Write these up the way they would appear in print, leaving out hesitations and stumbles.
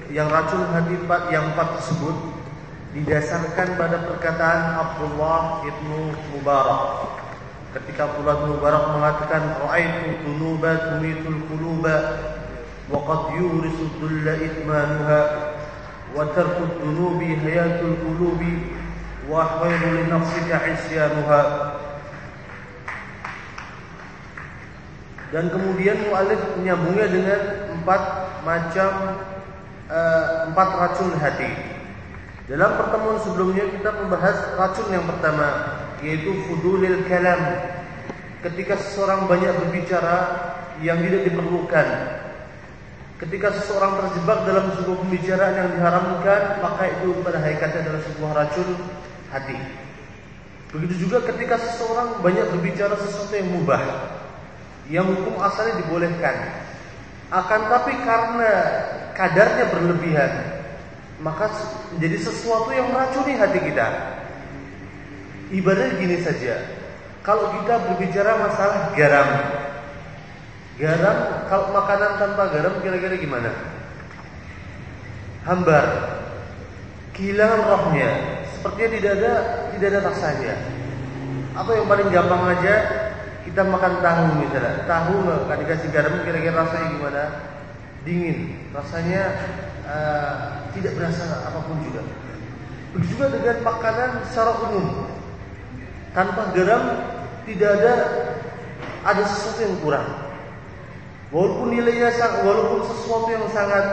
yang racun hati yang empat tersebut didasarkan pada perkataan Abdullah ibnu Mubarak. Ketika Abdullah ibnu Mubarak mengatakan ra'aitu dhunuba tumitul quluba wa qad yurisu dhulla itmanuha wa tarku dhunubi hayatul qulubi wa khairu li nafsika isyanuha. Dan kemudian mu'allif menyambungnya dengan empat racun hati. Dalam pertemuan sebelumnya kita membahas racun yang pertama, yaitu fudulil kalam. Ketika seseorang banyak berbicara yang tidak diperlukan. Ketika seseorang terjebak dalam sebuah pembicaraan yang diharamkan, maka itu pada hakikatnya adalah sebuah racun hati. Begitu juga ketika seseorang banyak berbicara sesuatu yang mubah, yang hukum asalnya dibolehkan, akan tapi karena kadarnya berlebihan, maka menjadi sesuatu yang meracuni hati kita. Ibaratnya gini saja, kalau kita berbicara masalah garam, kalau makanan tanpa garam kira-kira gimana? Hambar, kehilangan rohnya, sepertinya tidak ada rasanya. Atau yang paling gampang aja, kita makan tahu misalnya, tahu nggak dikasih garam kira-kira rasanya gimana? Dingin, rasanya tidak berasa apapun juga. Begitu juga dengan makanan secara umum, tanpa garam tidak ada sesuatu yang kurang. Walaupun nilainya, walaupun sesuatu yang sangat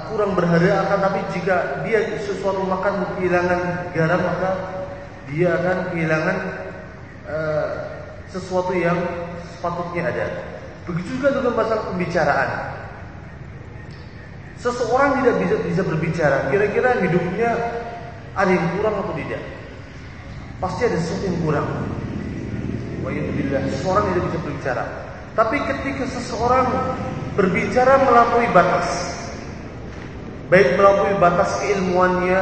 kurang berharga, akan tapi jika dia sesuatu makan kehilangan garam, maka dia akan kehilangan sesuatu yang sepatutnya ada. Begitu juga dengan masalah pembicaraan. Seseorang tidak bisa berbicara, kira-kira hidupnya ada yang kurang atau tidak? Pasti ada sesuatu yang kurang. Wa'iyadzubillah, seseorang tidak bisa berbicara. Tapi ketika seseorang berbicara melampaui batas, baik melampaui batas keilmuannya,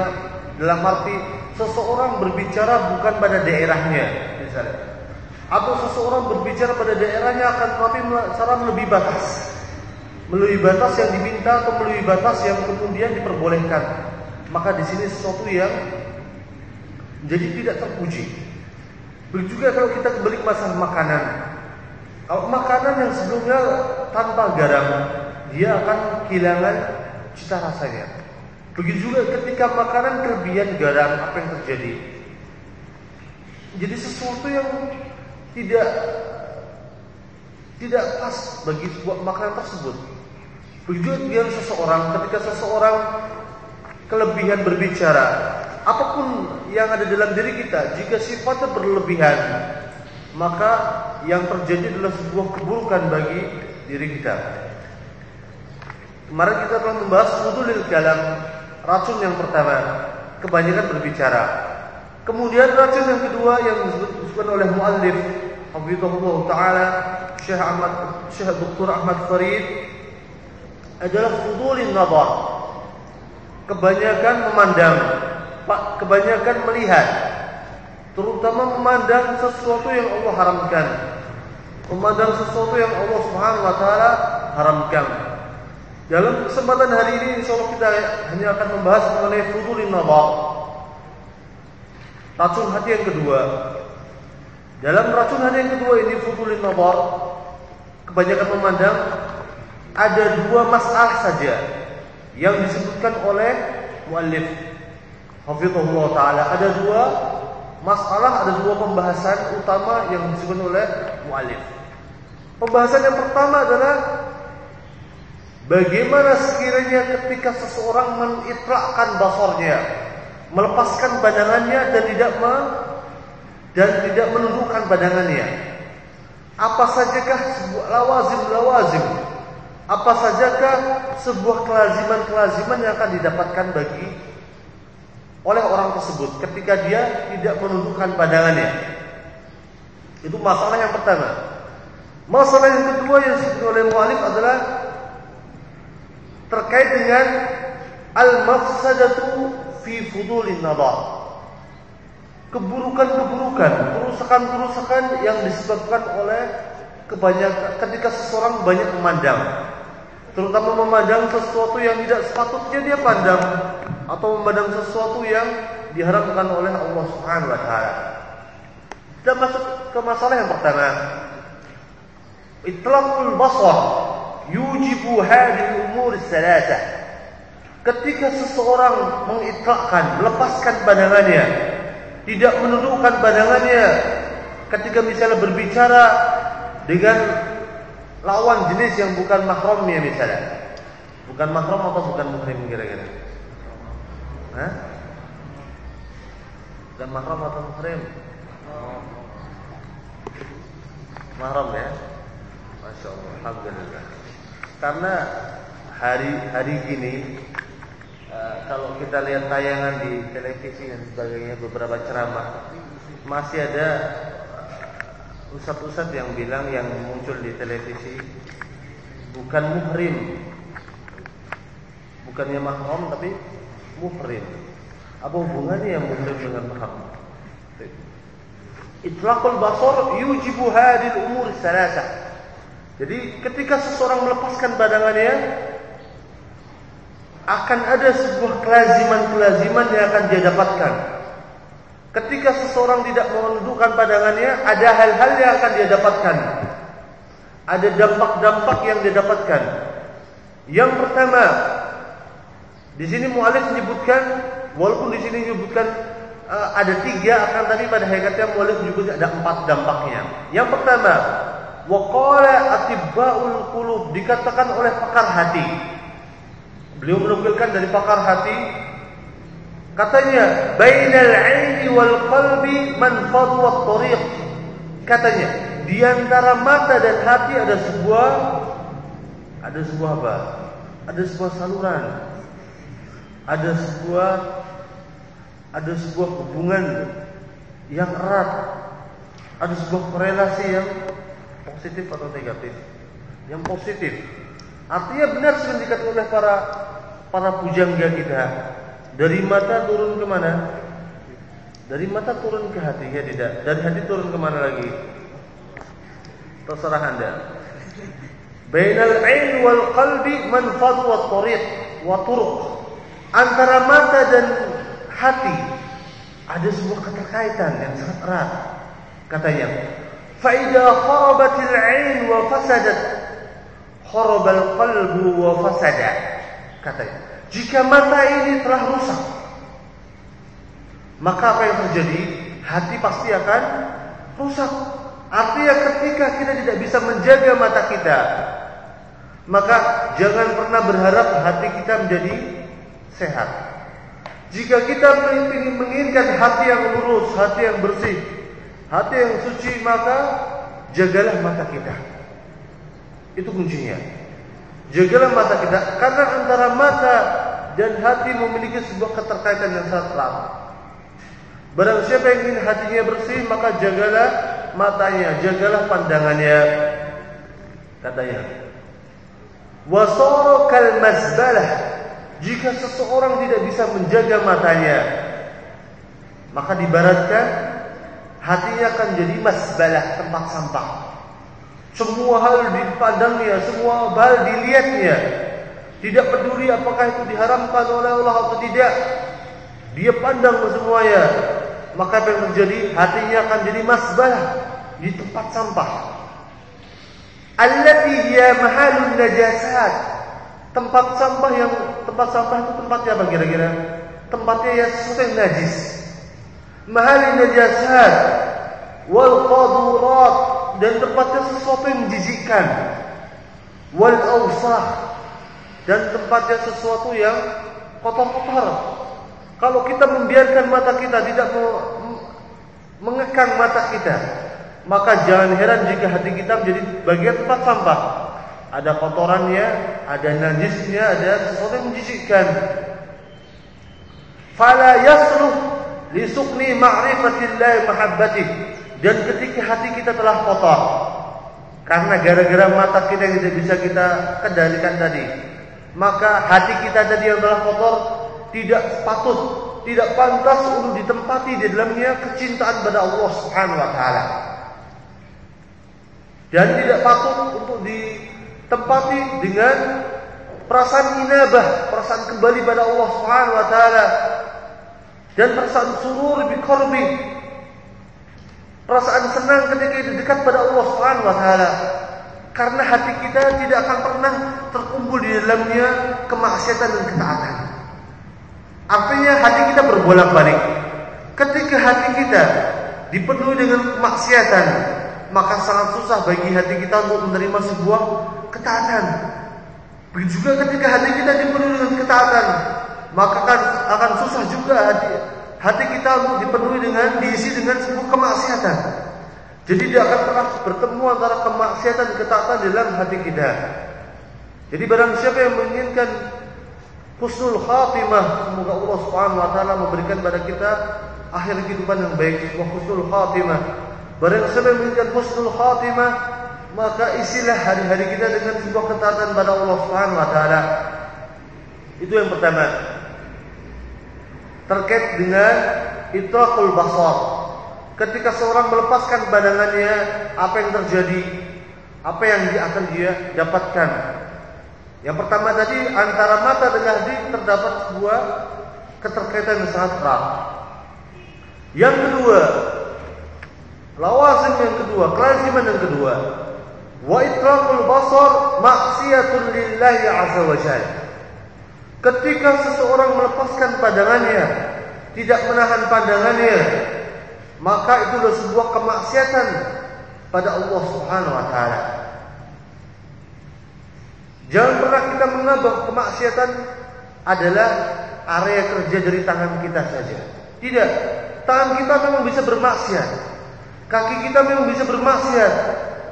dalam arti seseorang berbicara bukan pada daerahnya misalnya, atau seseorang berbicara pada daerahnya akan tetapi secara melebihi batas yang diminta atau melebihi batas yang kemudian diperbolehkan, maka di sini sesuatu yang jadi tidak terpuji. Begitu juga kalau kita kembali ke masalah makanan. Kalau makanan yang sebelumnya tanpa garam, dia akan kehilangan cita rasanya. Begitu juga ketika makanan kelebihan garam, apa yang terjadi? Jadi sesuatu yang tidak pas bagi sebuah makanan tersebut. Begitu dengan seseorang, ketika seseorang kelebihan berbicara, apapun yang ada dalam diri kita, jika sifatnya berlebihan, maka yang terjadi adalah sebuah keburukan bagi diri kita. Kemarin kita telah membahas fudulil kalam, racun yang pertama, kebanyakan berbicara. Kemudian racun yang kedua yang disebutkan oleh muallif hafizahullah taala Syekh Dr. Ahmad Farid adalah fudulin nazar. Kebanyakan memandang, kebanyakan melihat, terutama memandang sesuatu yang Allah haramkan, memandang sesuatu yang Allah Subhanahu wa taala haramkan. Dalam kesempatan hari ini insyaallah kita hanya akan membahas mengenai fudulin nazar, racun hati yang kedua. Dalam racun hati yang kedua ini, fudulin nazar, kebanyakan memandang, ada dua masalah saja yang disebutkan oleh muallif hafizahullah taala. Ada dua masalah, ada dua pembahasan utama yang disebutkan oleh muallif. Pembahasan yang pertama adalah bagaimana sekiranya ketika seseorang menitrakkan basarnya, melepaskan pandangannya dan tidak menundukkan pandangannya. Apa sajakah sebuah lawazim? Apa sajakah sebuah kelaziman yang akan didapatkan oleh orang tersebut ketika dia tidak menundukkan pandangannya? Itu masalah yang pertama. Masalah yang kedua yang disebut oleh muallif adalah terkait dengan al-mafsadatu fi fudulin nazar. Keburukan-keburukan, kerusakan-kerusakan yang disebabkan oleh ketika seseorang banyak memandang. terutama memandang sesuatu yang tidak sepatutnya dia pandang, atau memandang sesuatu yang diharamkan oleh Allah Subhanahu wa taala. Kita masuk ke masalah yang pertama. Itlaqul basar yujibu hadhihi umur salasah. Ketika seseorang mengitlaqkan, melepaskan pandangannya, tidak menundukkan pandangannya ketika misalnya berbicara dengan lawan jenis yang bukan mahramnya misalnya. Bukan mahram atau bukan muhrim kira-kira? Hah? Bukan mahram atau muhrim? Mahram ya? Masya Allah, alhamdulillah. Karena hari gini, kalau kita lihat tayangan di televisi dan sebagainya, beberapa ceramah, masih ada ustadz-ustadz yang bilang, yang muncul di televisi, bukan muhrim, bukannya mahram tapi muhrim. Apa hubungannya yang muhrim dengan mahram? Itlaqul basar yujibu hadhil umur salasah. Jadi ketika seseorang melepaskan pandangannya, akan ada sebuah kelaziman-kelaziman yang akan dia dapatkan. Ketika seseorang tidak menundukkan pandangannya, ada hal-hal yang akan dia dapatkan. Ada dampak-dampak yang dia dapatkan. Yang pertama, di sini mu'alif menyebutkan, walaupun di sini menyebutkan ada 3, akan tadi pada hakikatnya mu'alif menyebutkan ada 4 dampaknya. Yang pertama, waqala atibba'ul qulub, dikatakan oleh pakar hati. Beliau menukilkan dari pakar hati, katanya bainal 'aini wal qalbi manfadhu wat tariq. Katanya di antara mata dan hati ada sebuah apa? Ada sebuah saluran. Ada sebuah hubungan yang erat. Ada sebuah korelasi yang positif atau negatif? Yang positif. Artinya benar sudah dikatakan oleh para pujangga kita. Dari mata turun ke mana? Dari mata turun ke hati, ya tidak? Dari hati turun ke mana lagi? Terserah Anda. Bainal 'ain wal qalbi manfadhu wat tariq wa turuq. Antara mata dan hati ada sebuah keterkaitan yang sangat erat. Katanya, fa idza kharabatil 'ain wa fasadat kharabal qalbu wa fasada. Katanya, jika mata ini telah rusak, maka apa yang terjadi? Hati pasti akan rusak. Artinya ketika kita tidak bisa menjaga mata kita, maka jangan pernah berharap hati kita menjadi sehat. Jika kita menginginkan hati yang lurus, hati yang bersih, hati yang suci, maka jagalah mata kita. Itu kuncinya. Jagalah mata kita, karena antara mata dan hati memiliki sebuah keterkaitan yang sangat erat. Barang siapa yang ingin hatinya bersih, maka jagalah matanya, jagalah pandangannya. Katanya, wasara kal mazbalah. Jika seseorang tidak bisa menjaga matanya, maka dibaratkan hatinya akan jadi mazbalah, tempat sampah. Semua hal dipandangnya, semua hal dilihatnya. Tidak peduli apakah itu diharamkan oleh Allah atau tidak, dia pandang semuanya. Maka apa yang terjadi? Hatinya akan jadi mazbalah, di tempat sampah. Allati hiya mahalun najasat. Tempat sampah itu tempatnya apa kira-kira? Tempatnya ya sesuatu yang najis. Mahalun najasat wal qadurat, dan tempatnya sesuatu yang menjijikkan. Wal awsah, dan tempatnya sesuatu yang kotor-kotor. Kalau kita membiarkan mata kita, tidak mengekang mata kita, maka jangan heran jika hati kita menjadi bagian tempat sampah. Ada kotorannya, ada najisnya, ada sesuatu yang menjijikkan. Fala yasluh li suqni ma'rifatillahi mahabbatih. Dan ketika hati kita telah kotor, karena gara-gara mata kita yang tidak bisa kita kendalikan tadi, maka hati kita tadi yang telah kotor tidak patut, tidak pantas untuk ditempati di dalamnya kecintaan pada Allah Subhanahu wa taala. Dan tidak patut untuk ditempati dengan perasaan inabah, perasaan kembali pada Allah Subhanahu wa taala, dan perasaan surur bi qurbi, perasaan senang ketika dekat pada Allah Subhanahu wa taala. Karena hati kita tidak akan pernah terkumpul di dalamnya kemaksiatan dan ketaatan. Artinya hati kita berbolak-balik. Ketika hati kita dipenuhi dengan kemaksiatan, maka sangat susah bagi hati kita untuk menerima sebuah ketaatan. Begitu juga ketika hati kita dipenuhi dengan ketaatan, maka akan susah juga hati kita untuk diisi dengan sebuah kemaksiatan. Jadi tidak akan pernah bertemu antara kemaksiatan dan ketaatan dalam hati kita. Jadi barang siapa yang menginginkan husnul khatimah, semoga Allah Subhanahu wa taala memberikan pada kita akhir kehidupan yang baik, sebuah husnul khatimah. Barang siapa yang menginginkan husnul khatimah, maka isilah hari-hari kita dengan sebuah ketaatan pada Allah Subhanahu wa taala. Itu yang pertama. Terkait dengan itlaqul basar. Ketika seorang melepaskan pandangannya, apa yang terjadi? Apa yang akan dia dapatkan? Yang pertama tadi, antara mata dan hati terdapat sebuah keterkaitan yang sangat erat. Yang kedua, lawazim yang kedua, kelaziman yang kedua, wa itlaqul basar maksiyatun lillahi azza wa jalla. Ketika seseorang melepaskan pandangannya, tidak menahan pandangannya, maka itu adalah sebuah kemaksiatan pada Allah Subhanahu wa taala. Jangan pernah kita menganggap kemaksiatan adalah area kerja dari tangan kita saja. Tidak, tangan kita memang bisa bermaksiat, kaki kita memang bisa bermaksiat,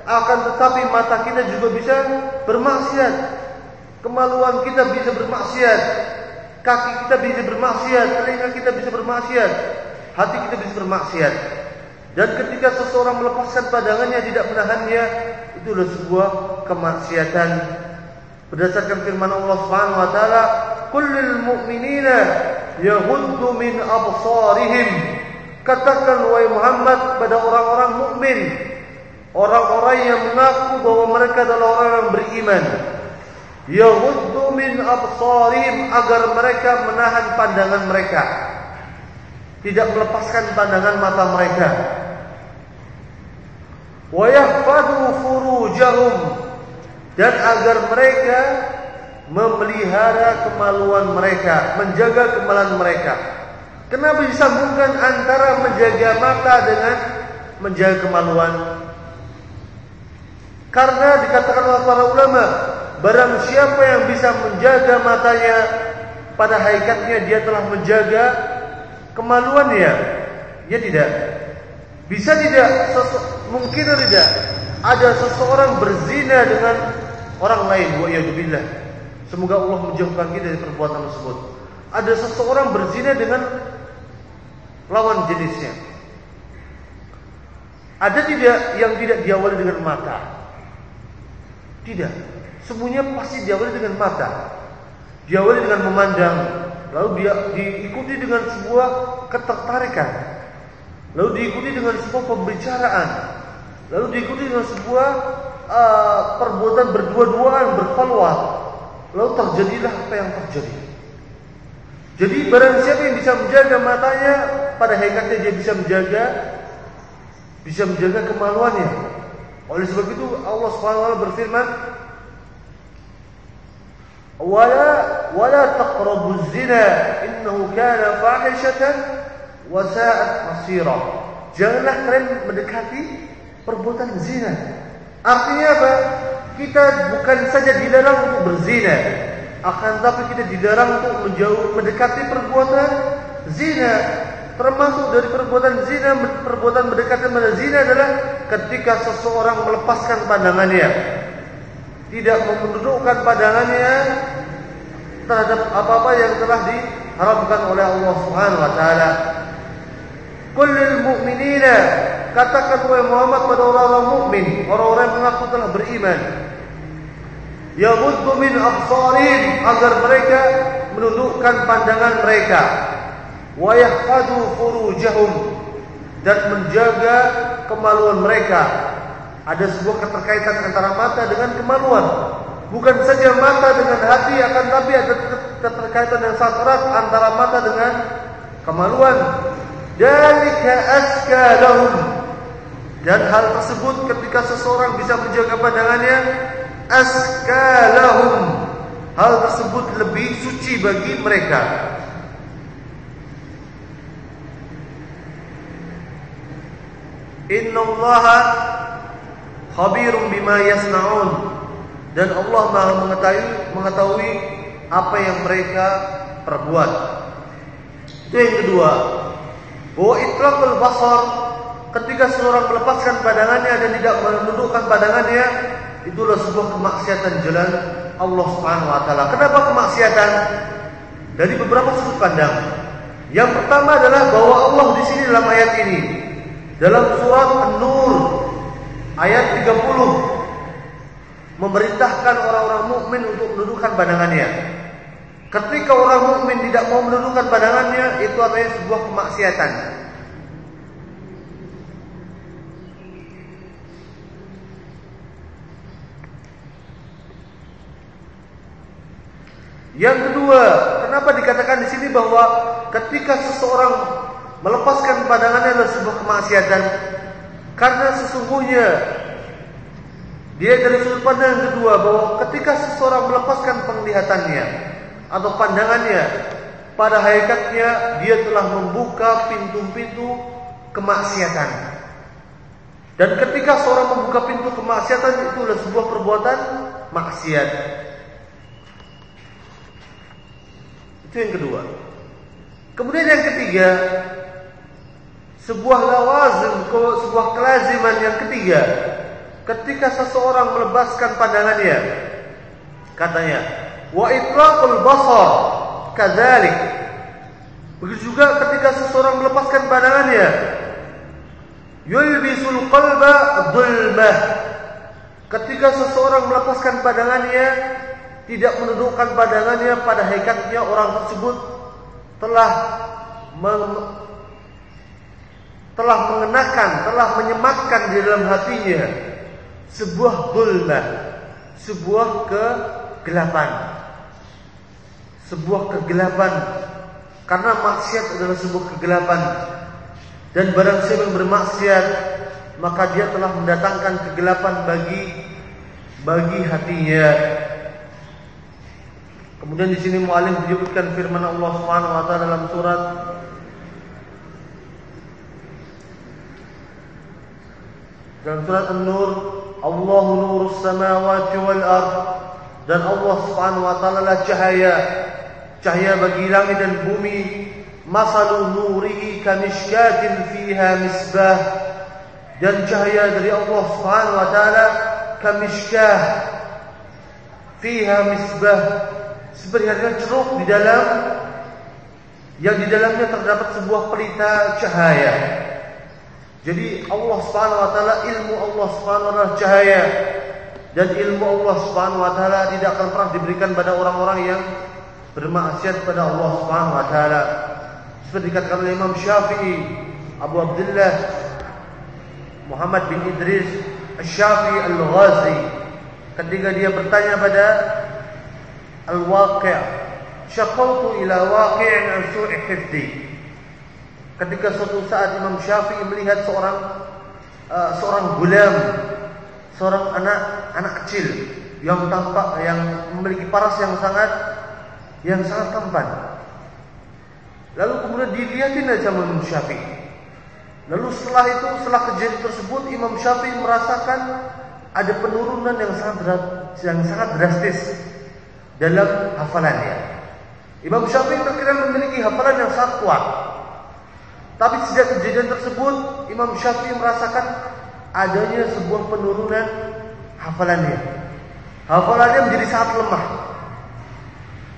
akan tetapi mata kita juga bisa bermaksiat, kemaluan kita bisa bermaksiat, kaki kita bisa bermaksiat, telinga kita bisa bermaksiat, hati kita bisa bermaksiat. Dan ketika seseorang melepaskan pandangannya, tidak menahannya, itu adalah sebuah kemaksiatan. Berdasarkan firman Allah Subhanahu wa taala, "Kullil mu'minina yaghuddu min absarihim." Katakan wahai Muhammad pada orang-orang mukmin, orang-orang yang mengaku bahwa mereka adalah orang yang beriman, yaghuddu min absarihim, agar mereka menahan pandangan mereka, tidak melepaskan pandangan mata mereka. Wa yahfadhu furujahum, dan agar mereka memelihara kemaluan mereka, menjaga kemaluan mereka. Kenapa disambungkan antara menjaga mata dengan menjaga kemaluan? Karena dikatakan oleh para ulama, barang siapa yang bisa menjaga matanya, pada hakikatnya dia telah menjaga kemaluannya. Ya tidak. Bisa tidak, mungkin tidak ada seseorang berzina dengan orang lain, wa'iyadzubillah. Semoga Allah menjauhkan kita dari perbuatan tersebut. Ada seseorang berzina dengan lawan jenisnya. Ada tidak yang tidak diawali dengan mata? Tidak. Semuanya pasti diawali dengan mata. Diawali dengan memandang, lalu dia diikuti dengan sebuah ketertarikan, lalu diikuti dengan sebuah pembicaraan, lalu diikuti dengan sebuah perbuatan berdua-duaan, berkhulwat, lalu terjadilah apa yang terjadi. Jadi barang siapa yang bisa menjaga matanya, pada hakikatnya dia bisa menjaga kemaluannya. Oleh sebab itu Allah Subhanahu wa taala berfirman, wala taqrabuz zina innahu kana fahishatan wa sa'at masira. Janganlah kalian mendekati perbuatan zina. Artinya apa? Kita bukan saja dilarang untuk berzina, akan tapi kita dilarang untuk mendekati perbuatan zina. Termasuk dari perbuatan zina, perbuatan mendekati pada zina adalah ketika seseorang melepaskan pandangannya, tidak mendudukkan pandangannya terhadap apa-apa yang telah diharamkan oleh Allah Subhanahu wa taala. Kullil mu'minina, katakan wahai Muhammad pada orang-orang mukmin, orang-orang yang mengaku telah beriman, yaghuddu min absarihim, agar mereka menundukkan pandangan mereka, wa yahfadhu furujahum, dan menjaga kemaluan mereka. Ada sebuah keterkaitan antara mata dengan kemaluan. Bukan saja mata dengan hati, akan tapi ada keterkaitan yang sangat erat antara mata dengan kemaluan. Dzalika azka lahum. Dan hal tersebut ketika seseorang bisa menjaga pandangannya, azka lahum, hal tersebut lebih suci bagi mereka. Innallaha khabirum bima yasnaun. Dan Allah Maha mengetahui apa yang mereka perbuat. Itu yang kedua. Bahwa itlaqul basar, ketika seseorang melepaskan pandangannya dan tidak menundukkan pandangannya, itulah sebuah kemaksiatan jalan Allah Subhanahu wa taala. Kenapa kemaksiatan? Dari beberapa sudut pandang. Yang pertama adalah bahwa Allah di sini dalam ayat ini, dalam surat An-Nur ayat 30, memerintahkan orang-orang mukmin untuk menundukkan pandangannya. Ketika orang mukmin tidak mau menundukkan pandangannya, itu artinya sebuah kemaksiatan. Yang kedua, kenapa dikatakan di sini bahwa ketika seseorang melepaskan pandangannya adalah sebuah kemaksiatan? Karena sesungguhnya dia dari sudut pandang yang kedua, bahwa ketika seseorang melepaskan penglihatannya atau pandangannya, pada hakikatnya dia telah membuka pintu-pintu kemaksiatan. Dan ketika seorang membuka pintu kemaksiatan, itu adalah sebuah perbuatan maksiat. Itu yang kedua. Kemudian yang ketiga, sebuah lawazim, sebuah kelaziman yang ketiga. Ketika seseorang melepaskan pandangannya, katanya, wa itlaqul basar kadzalik. Begitu juga ketika seseorang melepaskan pandangannya, yulbisul qalba dhulmah. Ketika seseorang melepaskan pandangannya, tidak menundukkan pandangannya, pada hakikatnya orang tersebut telah mengenakan, telah menyematkan di dalam hatinya sebuah dhulmah, sebuah kegelapan. Sebuah kegelapan. Karena maksiat adalah sebuah kegelapan. Dan barang siapa yang bermaksiat, maka dia telah mendatangkan kegelapan bagi hatinya. Kemudian di sini mu'alim menyebutkan firman Allah Subhanahu wa taala dalam surat An-Nur, Allahu nurus samawati wal ard. Dan Allah Subhanahu wa taala lah cahaya bagi langit dan bumi. Masalu nurihi kamishkatin fiha misbah. Dan cahaya dari Allah Subhanahu wa taala kamishkah fiha misbah, seperti halnya ceruk yang di dalamnya terdapat sebuah pelita cahaya. Jadi Allah Subhanahu wa taala, ilmu Allah Subhanahu wa taala cahaya, dan ilmu Allah Subhanahu wa taala tidak akan pernah diberikan pada orang-orang yang bermaksiat pada Allah Subhanahu wa taala. Seperti dikatakan oleh Imam Syafi'i, Abu Abdullah Muhammad bin Idris Asy-Syafi'i Al-Ghazi, ketika dia bertanya pada Al-Waqi', syaqawtu ila waqi'in an su'i hifdhi. Ketika suatu saat Imam Syafi'i melihat seorang gulam, seorang anak kecil yang tampak, yang memiliki paras yang sangat tampan. Lalu kemudian dilihatin aja Imam Syafi'i. Lalu setelah kejadian tersebut, Imam Syafi'i merasakan ada penurunan yang sangat drastis dalam hafalannya. Imam Syafi'i terkadang memiliki hafalan yang sangat kuat. Tapi sejak kejadian tersebut, Imam Syafi'i merasakan adanya sebuah penurunan hafalannya. Hafalannya menjadi sangat lemah.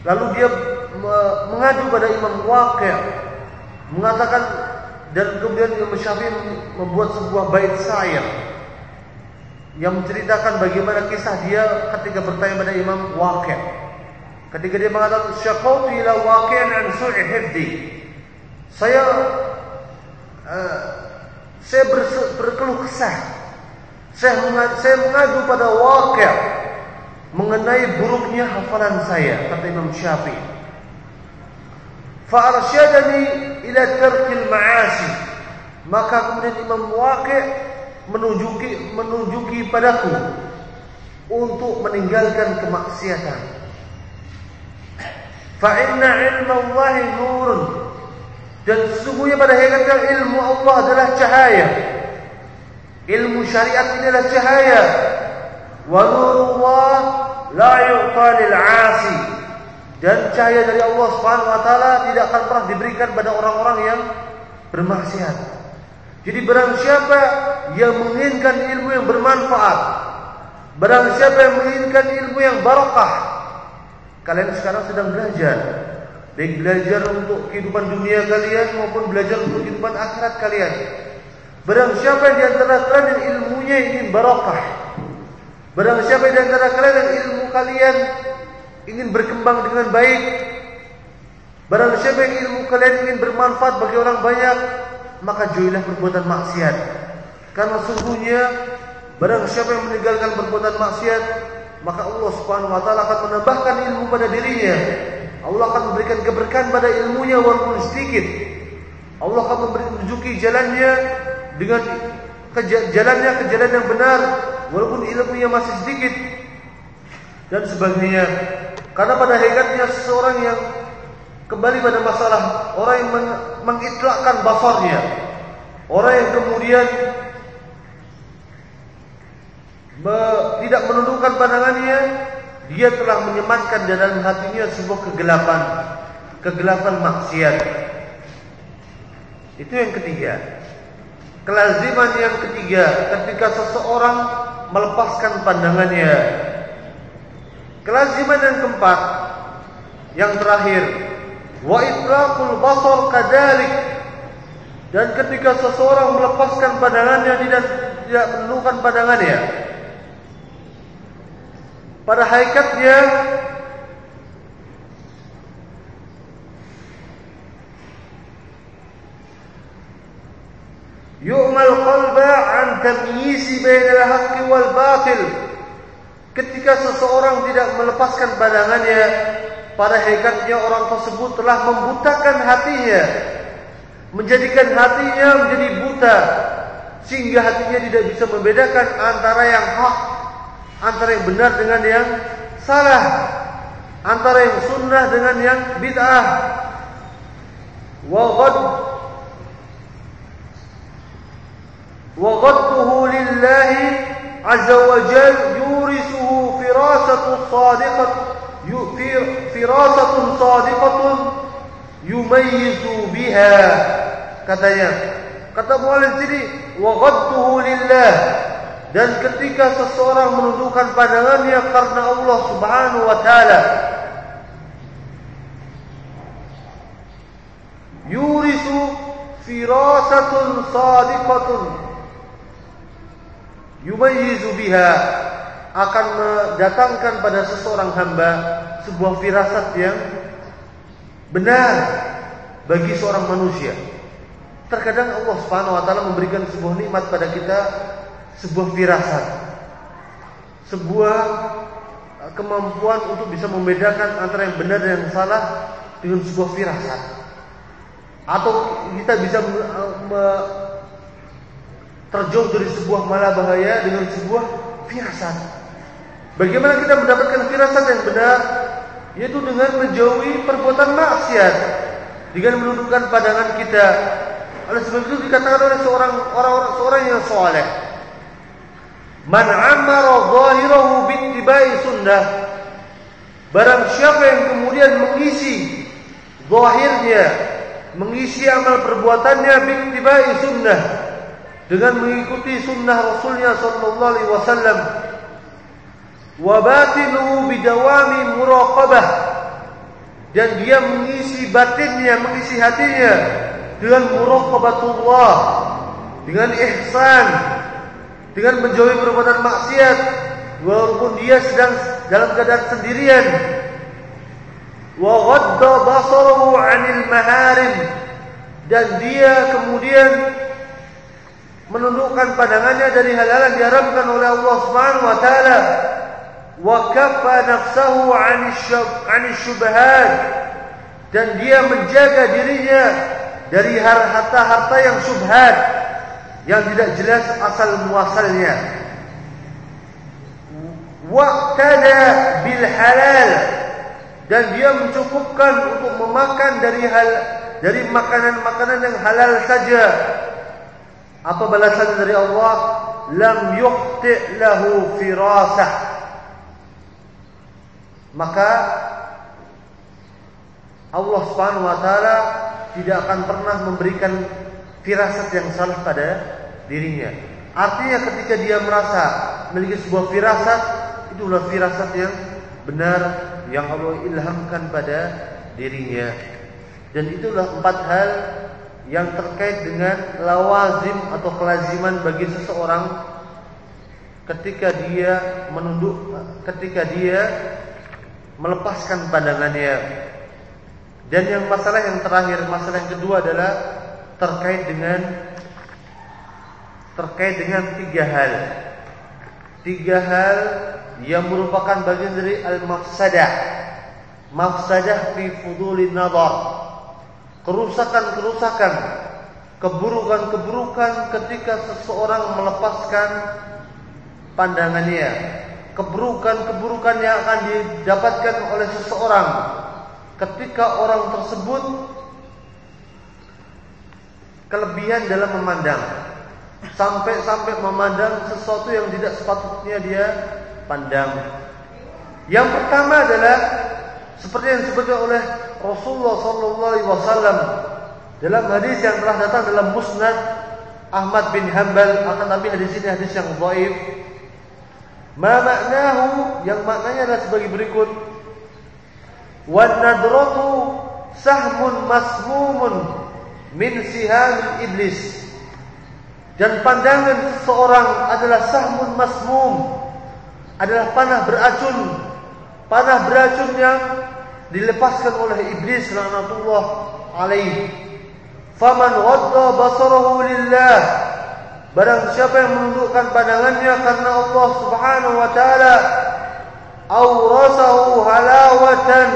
Lalu dia mengadu pada Imam Waqi', mengatakan, dan kemudian Imam Syafi'i membuat sebuah bait syair yang menceritakan bagaimana kisah dia ketika bertanya pada Imam Waqi'. Ketika dia mengatakan, syaqawtu ila waqi'in an su'i hifdhi. Saya berkeluh kesah. Saya mengadu pada Waqi', mengenai buruknya hafalan saya, kata Imam Syafi'i. Fa arsyadani ila tarkil ma'asi. Maka kemudian Imam Waqi' menunjuki padaku untuk meninggalkan kemaksiatan. Fa inna ilma Allahi nurun. Dan sesungguhnya pada hakikatnya ilmu Allah adalah cahaya. Ilmu syariat ini adalah cahaya. Wa nurullah la yu'ta lil 'asi. Dan cahaya dari Allah Subhanahu wa taala tidak akan pernah diberikan pada orang-orang yang bermaksiat. Jadi barang siapa yang menginginkan ilmu yang bermanfaat, barang siapa yang menginginkan ilmu yang barakah, kalian sekarang sedang belajar, baik belajar untuk kehidupan dunia kalian maupun belajar untuk kehidupan akhirat kalian. Barang siapa yang di antara kalian yang ilmunya ingin barakah, barang siapa di antara kalian yang ilmu kalian ingin berkembang dengan baik, barang siapa yang ilmu kalian ingin bermanfaat bagi orang banyak, maka jauhilah perbuatan maksiat. Karena sungguhnya barang siapa yang meninggalkan perbuatan maksiat, maka Allah Subhanahu wa taala akan menambahkan ilmu pada dirinya. Allah akan memberikan keberkahan pada ilmunya walaupun sedikit. Allah akan menunjuki jalannya dengan ke jalan yang benar walaupun ilmunya masih sedikit dan sebagainya. Karena pada hakikatnya seseorang yang kembali pada masalah orang yang mengitlakkan basarnya, orang yang kemudian tidak menundukkan pandangannya, dia telah menyematkan dalam hatinya sebuah kegelapan maksiat. Itu yang ketiga. Kelaziman yang ketiga, ketika seseorang melepaskan pandangannya. Kelaziman yang keempat, yang terakhir, wa itlaqul basar kadalik. Dan ketika seseorang melepaskan pandangannya, tidak menundukkan pandangannya, pada hakikatnya yu'mal qalba an tamyizi bainal haqqi wal batil. Ketika seseorang tidak melepaskan pandangannya, pada hakikatnya orang tersebut telah membutakan hatinya, menjadikan hatinya menjadi buta, sehingga hatinya tidak bisa membedakan antara yang hak, antara yang benar dengan yang salah, antara yang sunnah dengan yang bid'ah. Wa ghadduhu lillahi azza wa jal yurisuhu firasatun sadiqatun yumayyizu biha. Katanya, kata muallif sini, wa ghadduhu lillah. Dan ketika seseorang menundukkan pandangannya karena Allah Subhanahu wa taala, yurisu firasatun sadiqatun yumayyizu biha, akan mendatangkan pada seseorang hamba sebuah firasat yang benar bagi seorang manusia. Terkadang Allah Subhanahu wa taala memberikan sebuah nikmat pada kita, sebuah firasat, sebuah kemampuan untuk bisa membedakan antara yang benar dan yang salah dengan sebuah firasat. Atau kita bisa terjauh dari sebuah malabahaya dengan sebuah firasat. Bagaimana kita mendapatkan firasat yang benar? Yaitu dengan menjauhi perbuatan maksiat, dengan menundukkan pandangan kita. Oleh sebab itu dikatakan oleh seorang yang saleh, man amara zahirahu bittiba'i sunnah. Barang siapa yang kemudian mengisi zahirnya, mengisi amal perbuatannya bittiba'i sunnah, dengan mengikuti sunnah Rasulnya sallallahu alaihi wasallam, wa batinuhu bidawami muraqabah, dan dia mengisi batinnya, mengisi hatinya dengan muraqabatullah, dengan ihsan, dengan menjauhi perbuatan maksiat walaupun dia sedang dalam keadaan sendirian. Wa ghadda basarahu 'anil maharim, dan dia kemudian menundukkan pandangannya dari hal-hal yang diharamkan oleh Allah Subhanahu wa taala. wa kaffa nafsahu 'anil syubhat, dan dia menjaga dirinya dari harta-harta yang syubhat, yang tidak jelas asal muasalnya. Waqtada bil halal, dan dia mencukupkan untuk memakan dari makanan-makanan yang halal saja. Apa balasan dari Allah? Lam yukhti' lahu firasah. Maka Allah Subhanahu wa taala tidak akan pernah memberikan firasat yang salah pada dirinya. Artinya ketika dia merasa memiliki sebuah firasat, itulah firasat yang benar yang Allah ilhamkan pada dirinya. Dan itulah 4 hal yang terkait dengan lawazim atau kelaziman bagi seseorang ketika dia ketika dia melepaskan pandangannya. Dan yang masalah yang terakhir, masalah yang kedua adalah terkait dengan 3 hal. 3 hal yang merupakan bagian dari al-mafsadah. Mafsadah fi fudulin nadar. Kerusakan-kerusakan, keburukan-keburukan ketika seseorang melepaskan pandangannya. Keburukan-keburukan yang akan didapatkan oleh seseorang ketika orang tersebut kelebihan dalam memandang, sampai memandang sesuatu yang tidak sepatutnya dia pandang. Yang pertama adalah seperti yang disebutkan oleh Rasulullah SAW dalam hadis yang telah datang dalam Musnad Ahmad bin Hanbal, akan tapi hadis ini hadis yang dhaif. Ma maknahu, yang maknanya adalah sebagai berikut: wan nadratu sahmun masmumun min siham iblis. Dan pandangan seseorang adalah sahmun masmum, adalah panah beracun yang dilepaskan oleh iblis laknatullah alaihi. Faman ghadda basarahu lillah, barang siapa yang menundukkan pandangannya karena Allah Subhanahu wa taala, awrasahu halawatan,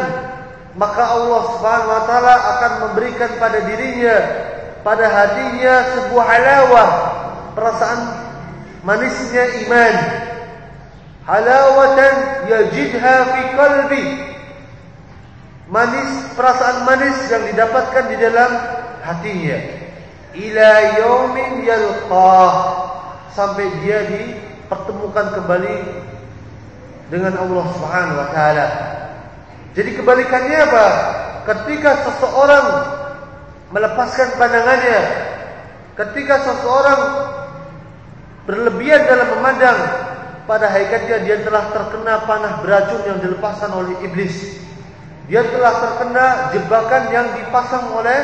maka Allah Subhanahu wa taala akan memberikan pada dirinya, pada hatinya sebuah halawah, perasaan manisnya iman. Halawatan yajidha fi qalbi, manis, perasaan manis yang didapatkan di dalam hatinya. Ila yaumin yalqah, sampai dia dipertemukan kembali dengan Allah Subhanahu wa taala. Jadi kebalikannya apa? Ketika seseorang melepaskan pandangannya, ketika seseorang berlebihan dalam memandang, pada hakikatnya dia telah terkena panah beracun yang dilepaskan oleh iblis. Dia telah terkena jebakan yang dipasang oleh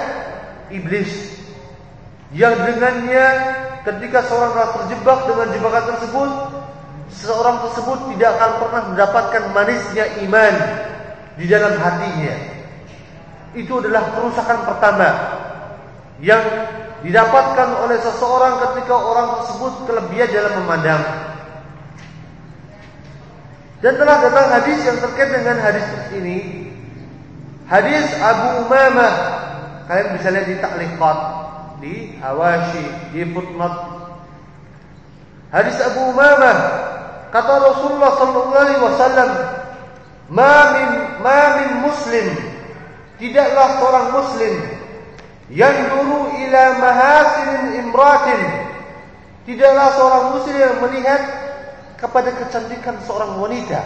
iblis, yang dengannya ketika seorang telah terjebak dengan jebakan tersebut, seorang tersebut tidak akan pernah mendapatkan manisnya iman di dalam hatinya. Itu adalah kerusakan pertama yang didapatkan oleh seseorang ketika orang tersebut kelebihan dalam memandang. Dan telah datang hadis yang terkait dengan hadis ini, hadis Abu Umamah. Kalian bisa lihat di ta'liqat, di hawashi, di footnote. Hadis Abu Umamah, kata Rasulullah sallallahu alaihi wasallam, ma min muslim, tidaklah seorang muslim yang dulu ila mahasin imratin, tidaklah seorang muslim yang melihat kepada kecantikan seorang wanita.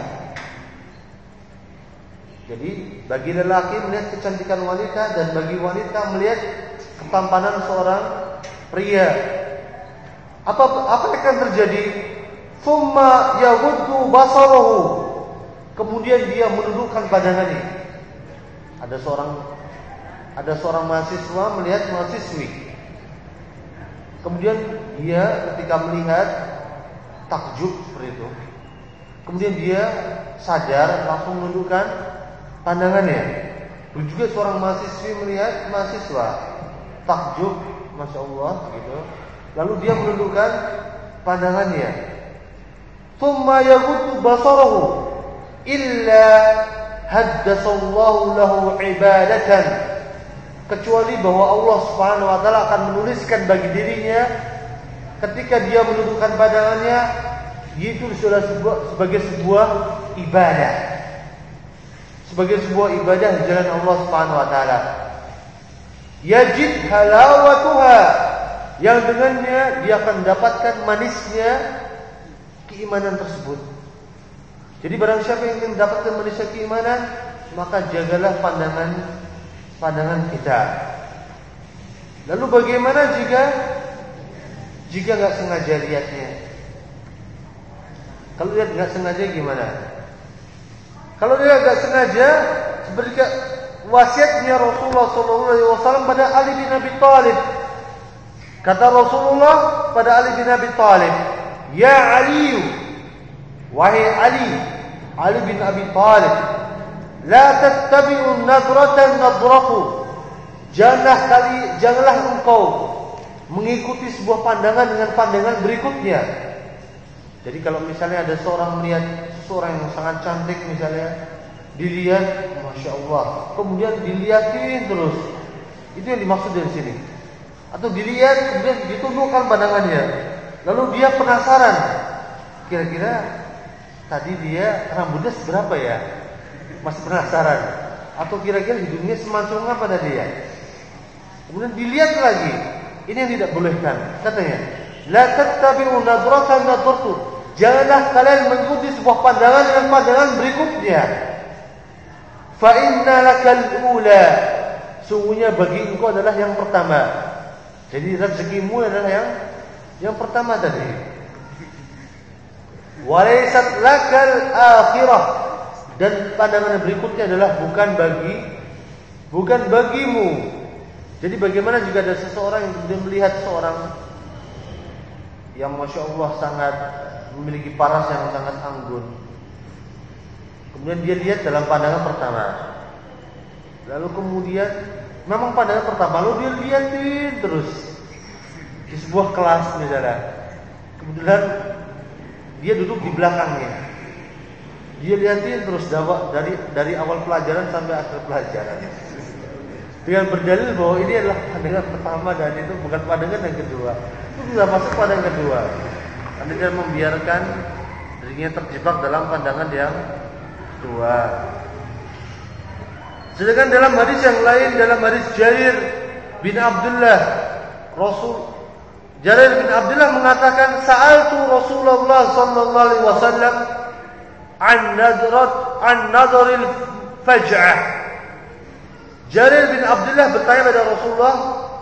Jadi bagi lelaki melihat kecantikan wanita, dan bagi wanita melihat ketampanan seorang pria. Apa yang akan terjadi? Summa yaghuddu basarahu, kemudian dia menundukkan pandangannya. Ada seorang mahasiswa melihat mahasiswi. Kemudian dia ketika melihat takjub seperti itu. Kemudian dia sadar, langsung menundukkan pandangannya. Begitu juga seorang mahasiswi melihat mahasiswa, takjub, masya Allah, gitu. Lalu dia menundukkan pandangannya. Tsumma yaghuddu basarahu, illa haddatsallahu lahu ibadatan, kecuali bahwa Allah Subhanahu wa taala akan menuliskan bagi dirinya ketika dia menundukkan pandangannya, itu sudah sebagai sebuah ibadah. Sebagai sebuah ibadah di jalan Allah Subhanahu wa taala. Yajid halawatuha, yang dengannya dia akan mendapatkan manisnya keimanan tersebut. Jadi barang siapa yang ingin mendapatkan manisnya keimanan, maka jagalah pandangan kita. Lalu bagaimana jika nggak sengaja lihatnya? Kalau lihat nggak sengaja gimana? Kalau dia nggak sengaja, seperti wasiatnya Rasulullah SAW pada Ali bin Abi Thalib. Kata Rasulullah pada Ali bin Abi Thalib, "Ya Ali, wahai Ali bin Abi Thalib, la tattabi'u nadratan nadratu." Janganlah engkau mengikuti sebuah pandangan dengan pandangan berikutnya. Jadi kalau misalnya ada seorang melihat seorang yang sangat cantik misalnya, dilihat, masya Allah, kemudian dilihatin terus, itu yang dimaksud dari sini. Atau dilihat kemudian ditundukkan pandangannya, lalu dia penasaran, kira-kira tadi dia rambutnya seberapa ya? Masih penasaran. Atau kira-kira hidungnya semancung apa pada dia? Kemudian dilihat lagi. Ini yang tidak bolehkan. Katanya, la tattabi'u nadratan nadratu. Janganlah kalian mengikuti sebuah pandangan dengan pandangan berikutnya. Fa inna lakal ula. Sungguhnya bagi engkau adalah yang pertama. Jadi rezekimu adalah yang pertama tadi. Walaysat lakal akhirah, dan pandangan berikutnya adalah bukan bagimu. Jadi bagaimana jika ada seseorang yang kemudian melihat seorang yang masya Allah sangat memiliki paras yang sangat anggun, kemudian dia lihat dalam pandangan pertama, lalu kemudian memang pandangan pertama, lalu dia lihatin terus di sebuah kelas misalnya, kemudian dia duduk di belakangnya, dia lihatin terus dari awal pelajaran sampai akhir pelajaran, dengan berdalil bahwa ini adalah pandangan pertama dan itu bukan pandangan yang kedua. Itu sudah masuk pandangan kedua. Anda tidak membiarkan dirinya terjebak dalam pandangan yang kedua. Sedangkan dalam hadis yang lain, dalam hadis Jarir bin Abdullah, Jarir bin Abdullah mengatakan, "Sa'altu Rasulullah sallallahu alaihi wasallam an nadharil faj'ah." Jarir bin Abdullah bertanya pada Rasulullah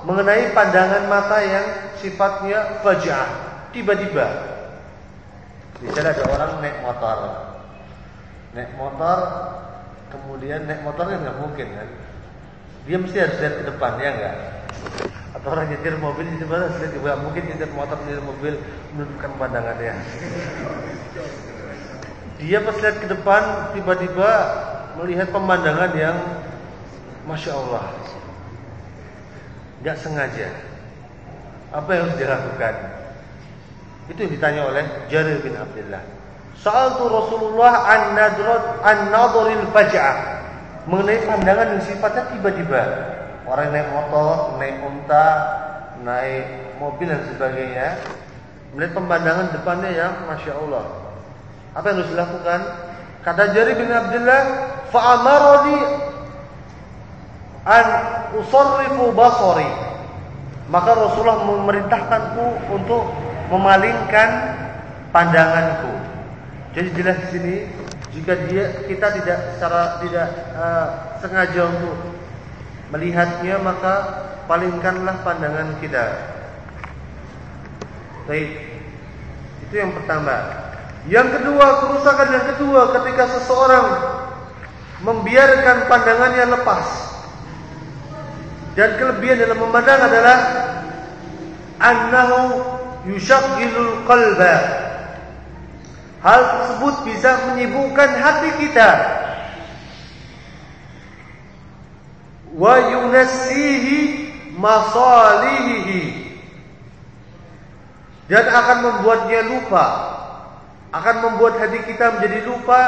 mengenai pandangan mata yang sifatnya faj'ah, tiba-tiba. Misalnya ada orang naik motor, kemudian naik motor kan nggak mungkin kan? Dia mesti harus lihat ke depan, ya nggak? Atau orang nyetir mobil di sebelah, nggak mungkin nyetir motor, nyetir mobil menundukkan pandangannya. Dia pas lihat ke depan, tiba-tiba melihat pemandangan yang masya Allah, nggak sengaja. Apa yang harus dilakukan? Itu yang ditanya oleh Jarir bin Abdullah. Sa'altu Rasulullah an nadharil faj'ah, mengenai pandangan yang sifatnya tiba-tiba. Orang naik motor, naik unta, naik mobil dan sebagainya, melihat pemandangan depannya yang masya Allah. Apa yang harus dilakukan? Kata Jarir bin Abdullah, fa'amaroni an usarrifu basari. Maka Rasulullah memerintahkanku untuk memalingkan pandanganku. Jadi jelas di sini, jika kita tidak sengaja untuk melihatnya, maka palingkanlah pandangan kita. Baik, itu yang pertama. Yang kedua, kerusakan yang kedua ketika seseorang membiarkan pandangannya lepas. Dan kelebihan dalam memandang adalah annahu yushaghilul qalba. Hal tersebut bisa menyibukkan hati kita. Wa yunassihi masalihi. Dan akan membuatnya lupa, akan membuat hati kita menjadi lupa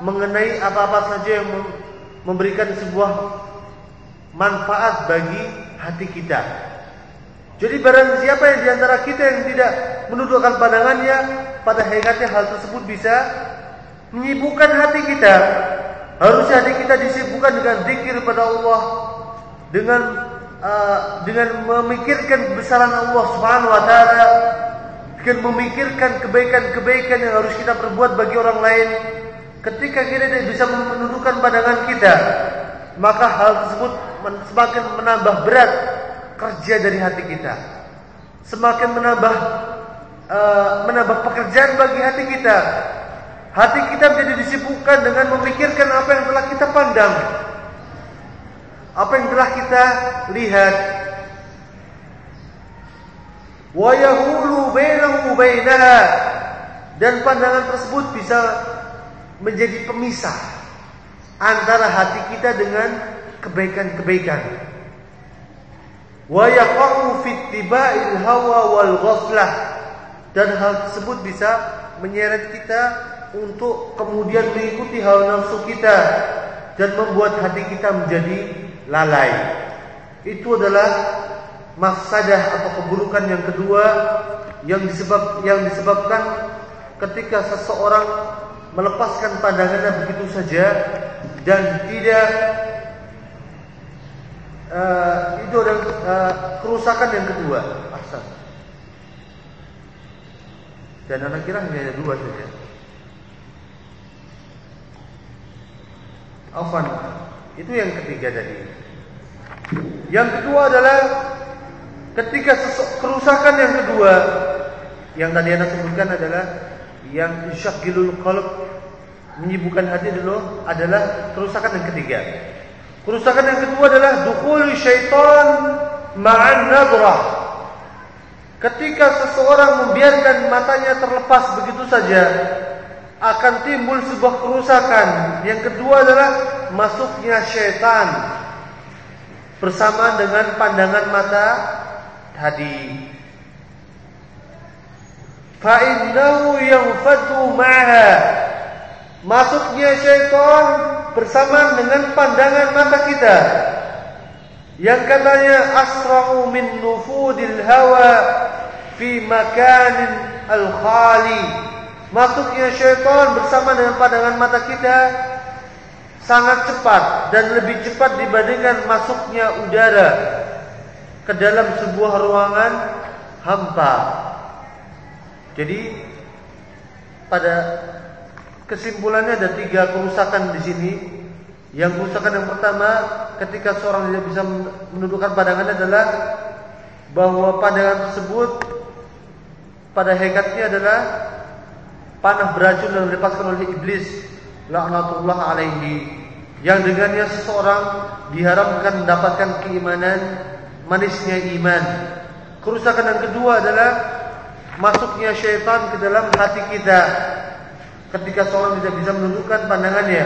mengenai apa-apa saja yang memberikan sebuah manfaat bagi hati kita. Jadi barang siapa yang diantara kita yang tidak menundukkan pandangannya, pada hakikatnya hal tersebut bisa menyibukkan hati kita. Harusnya hati kita disibukkan dengan zikir pada Allah, dengan memikirkan kebesaran Allah Subhanahu wa taala, dengan memikirkan kebaikan-kebaikan yang harus kita perbuat bagi orang lain. Ketika kita tidak bisa menundukkan pandangan kita, maka hal tersebut semakin menambah berat kerja dari hati kita, semakin menambah pekerjaan bagi hati kita. Hati kita menjadi disibukkan dengan memikirkan apa yang telah kita pandang, apa yang telah kita lihat. Wa yahulu bainahu bainaha, dan pandangan tersebut bisa menjadi pemisah antara hati kita dengan kebaikan-kebaikan. Wa yaqa'u fi ittiba'il hawa wal ghaflah, dan hal tersebut bisa menyeret kita untuk kemudian mengikuti hawa nafsu kita dan membuat hati kita menjadi lalai. Itu adalah mafsadah atau keburukan yang kedua yang disebabkan ketika seseorang melepaskan pandangannya begitu saja dan tidak itu adalah kerusakan yang kedua. Ahsan. Dan anak kira hanya ada dua saja. Afan, itu yang ketiga tadi. Yang kedua adalah ketika kerusakan yang kedua yang tadi Anda sebutkan adalah yang syaghilul qalb, menyibukkan hati dulu, adalah kerusakan yang ketiga. Kerusakan yang kedua adalah dukhul syaitan ma'an nadrah. Ketika seseorang membiarkan matanya terlepas begitu saja, akan timbul sebuah kerusakan. Yang kedua adalah masuknya syaitan bersamaan dengan pandangan mata tadi. Fa innahu yanfatu ma'ha, masuknya syaitan bersamaan dengan pandangan mata kita, yang katanya asra'u min nufudil hawa fi makanin al-khali. Masuknya syaitan bersama dengan pandangan mata kita sangat cepat dan lebih cepat dibandingkan masuknya udara ke dalam sebuah ruangan hampa. Jadi pada kesimpulannya ada tiga kerusakan di sini. Yang kerusakan yang pertama, ketika seorang tidak bisa menundukkan pandangannya, adalah bahwa pandangan tersebut pada hakikatnya adalah panah beracun yang dilepaskan oleh iblis, laknatullah alaihi, yang dengannya seseorang diharamkan mendapatkan keimanan, manisnya iman. Kerusakan yang kedua adalah masuknya syaitan ke dalam hati kita ketika seorang tidak bisa menundukkan pandangannya.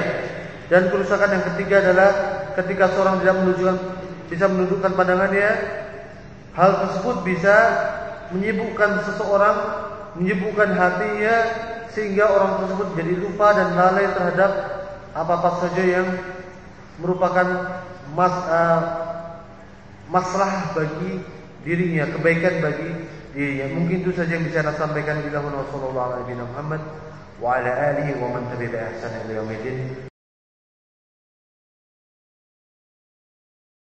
Dan kerusakan yang ketiga adalah ketika seorang tidak bisa menundukkan pandangannya, hal tersebut bisa menyibukkan seseorang, menyibukkan hatinya, sehingga orang tersebut jadi lupa dan lalai terhadap apa-apa saja yang merupakan masalah bagi dirinya, kebaikan bagi dirinya. Mungkin itu saja yang bisa saya sampaikan. Wassalamualaikum warahmatullahi wabarakatuh wa ala alihi wa man tabi'a ihsan ila yaumil din.